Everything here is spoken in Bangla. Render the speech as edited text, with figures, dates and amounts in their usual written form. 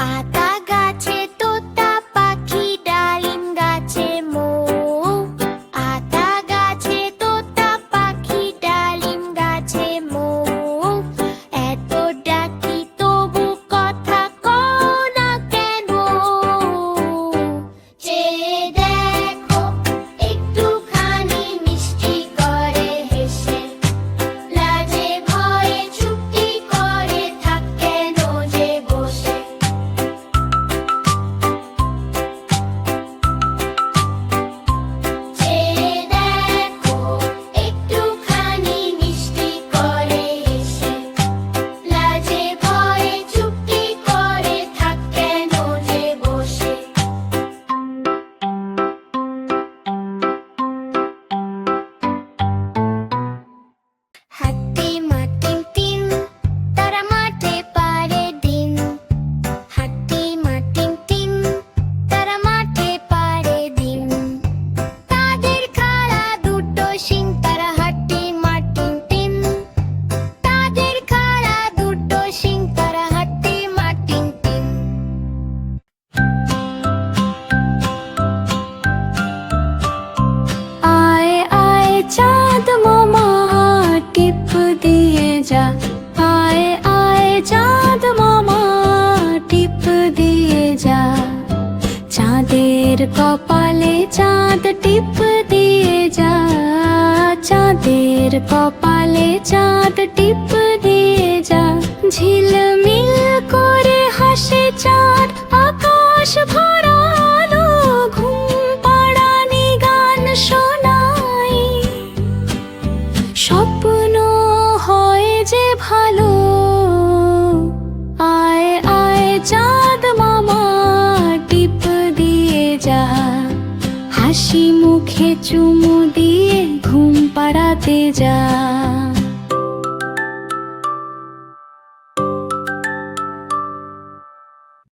আতা গাছে তোতা পাখি, ডালিম গাছে মৌ। আতা গাছে তোতা পাখি, ডালিম গাছে মৌ। এত ডাকি তবু কথা কও না কেন? চেয়ে দেখো একটুখানি মিষ্টি করে হেসে, লাজে ভয়ে চুপটি করে থাক কেন যে বসে? চেয়ে দেখো একটুখানি মিষ্টি করে হেসে, লাজে ভয়ে চুপটি করে থাক কেন যে বসে? হাতি মাটিম টিম, তারা মাঠে পারে দিন। হাতি মাটিম টিম, তারা মাঠে পারে দিন। তাদের খাড়া দুটো শিং, তারা হাতি মাটিম টিম। তাদের খাড়া দুটো শিং, তারা হাতি মাটিম টিম। আয় আয় চাঁদ মামা, টিপ দিয়ে যা। আয় আয় চাঁদ মামা, টিপ দিয়ে যা। চাঁদের কপালে চাঁদ টিপ দিয়ে যা। চাঁদের কপালে চাঁদ টিপ দিয়ে যা। ঝিলমিল করে হাসে চাঁদ, আকাশ ভরা আলো। ঘুম পাড়ানি গান শোনাই, স্বপ্ন হয় যে ভালো। আয় আয় চাঁদ মামা, টিপ দিয়ে যা। হাসি মুখে চুমু দিয়ে ঘুম পাড়াতে যা।